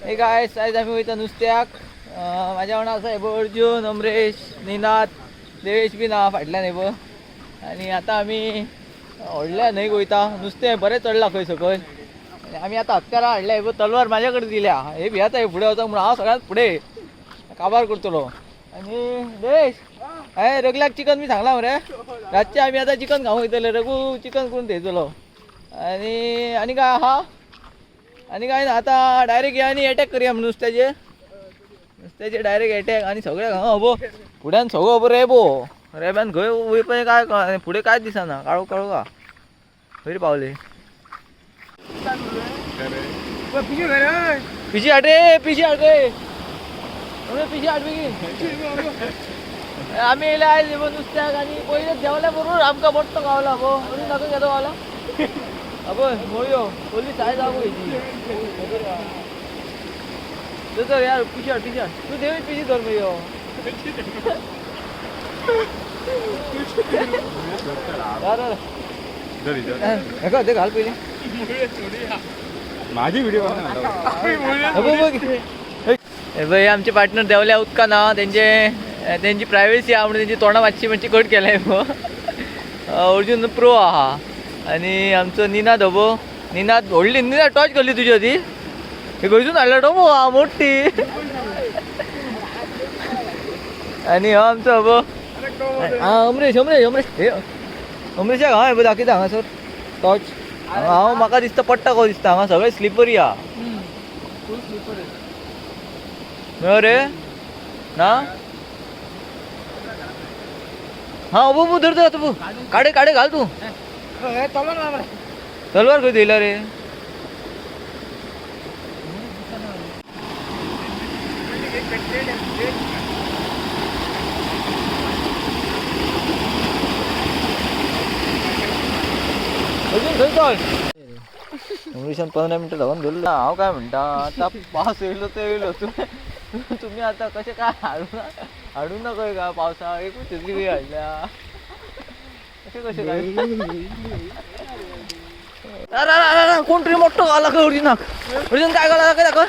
हे काय आयज आम्ही वयता नुस्त्याक. माझ्या वांगडा आसा हेबो अर्जुन, अमरेश, निनाद, देवेश बी ना फाटल्यान हेबो. आणि आता आम्ही व्हडल्या न्हंयक वयता. नुस्तें बरें चडलां खंय सकयल. आम्ही आता हत्यारां हाडल्या. हेबो तलवार म्हाज्या कडेन दिल्या. हे भियाता हे फुडें वचोंक म्हणून हांव सगळ्यांत फुडें काबार करतलो. आणि देवेश हय रगल्याक चिकन बी सांगला मरे. रातचे आम्ही आता चिकन खावंक वयतले. रघू चिकन करून थेयतलो. आणि काय आहा आणि काय ना आता डायरेक्ट या आणि अटॅक करूया म्हणून नुस्त्याचे डायरेक्ट अटॅक. आणि सगळ्याक हांगा हबो फुड्यान सगळो हबो रेबो. रेब्यान खंय वयपय काय फुडें कांयच दिसना. काळो काळो का खंय पावले. पिशी हाड रे पिशी हाड रे पिशी हाड बेगीन. आम्ही येयले आयज येबो नुस्त्याक. आणि पयलेच देवल्या बरोबर आमकां बट्टो गावला हबो. अजून ताका केदो गावला हबो मोयो पोलीस आयज जावं हेजी. चल यार पिशी हाड तू देवीत पिशी धर मयो. हेका ते घाल पहिले माझी व्हिडिओ भाई आमचे पार्टनर देवल्या उदका ना. त्यांची प्रायवेसी आहा म्हणून त्यांची तोंडां मातशी कट केलाय. अर्जुन प्रो आहा. आणि आमचो निनाद हबो. निनाद व्हडली निनाद टॉच करली तुजी ती. हे खंयसून हाडला डोमो हा मोठी. आणि हो आमचो हबो अमरेश अमरेश अमरेश हे अमरेशाक हांव हेबो दाखयता हांगासर टॉच. हांव म्हाका दिसता पडटा कसो दिसता. हांगा सगळे स्लिपरी हा. मेळ्ळो रे ना. हा अबो धर धर तू काडे काडे घाल तू. तलवार खंय थेयला रे. अजून खंय चल. इंग्लिशान 15 मिनटं धांवन धरला. हांव काय म्हणटा आता पावस येयलो तो येयलो. तुम्ही आता कशें काय हाडू ना खंय काय पावसा. एकूच तितली वेळ हाडल्या कशें काय. कोण तरी मोठो गावला खंय अर्जुनाक. अर्जुन काय गावला दाखय दाखय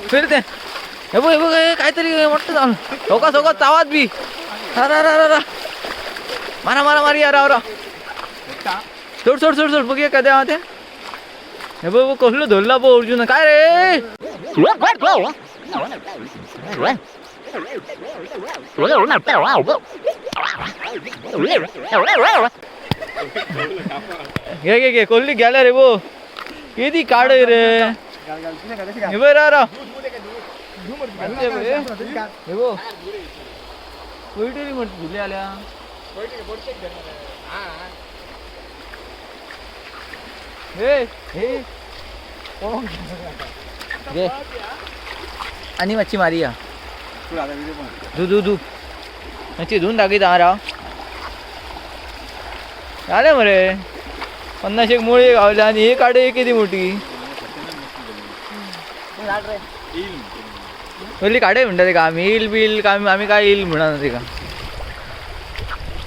फेर ते. हे बघ काहीतरी मोठं झालं. सोका सोका चावात बी. मारा मारा मारी यार राव. सोड सोड सोड सोड बघूया काय द्या ते. हे बघ कसलो धरला बो अर्जुन. काय रे घे घे घे कोल्ली गेल्या रे बो. किती काढ रे. हे बघ रा हे बो कोयटरी म्हणत झुले आल्या. हे घे आणि मातशी मारी या. धू मातशी धुवून दाखयता हा राव. आले मरे 50 मुळे गावल्या. आणि हे काडे किती मोठी पहिली काडे म्हणटा ते का आम्ही इल बिल का आम्ही काय इल म्हणा ते का.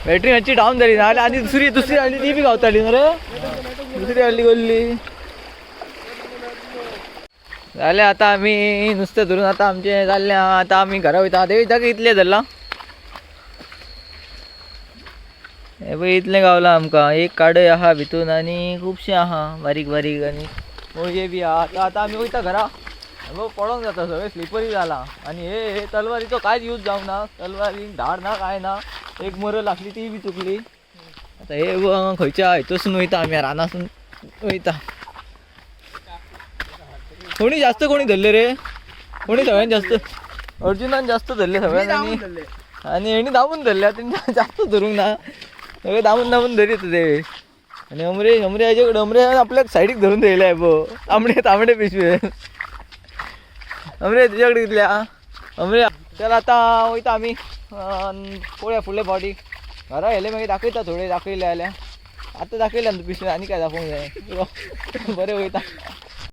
बॅटरी मातशी डाऊन जाली ना. आणि दुसरी हाडली ती बी गावताली ना रे. दुसरी हाडली गल्ली जाल्या. आता आम्ही नुसतं धरून आता आमचे जाल्ल्या. आता आम्ही घरा वयता. देवी जागे इतले धरला. हे पळय इतलें गावला आमकां. एक काडय आहा भितून आणि खुबशे आहा बारीक बारीक. आणि मोळये बी आहा. आता आम्ही वयता घरा. पडोंक जाता सगळें स्लिपरी जाला. आणि हे तलवारीचो कांयच यूज जावंक ना. तलवारीक धार ना काय ना. एक मरल आसली ती बी चुकली. आता हे खंयच्या हितून वयता आम्ही रानासून वयता. कोणी धरले रे. कोणी सगळ्यान जास्त अर्जुनान जास्त धरले सगळ्यांनी. आणि हेणी धांवून धरल्या. तेणी जास्त धरूंक ना. सगळे धांवून धरीत ते. आणि अमरेश हाजे कडेन अमरेश आपल्याक सायडीक धरून दवरल्या बो. तांबडे पिशवे. अमरेश तुझ्या कडेन कितल्या अमरेश. चल आता वयता आमी. पळोवया फुडले फावटी घरा येयले मागीर दाखयता. थोडे दाखयले जाल्यार. आतां दाखयल्या पिशवे. आनी काय दाखोवंक जाय. बरें वयता.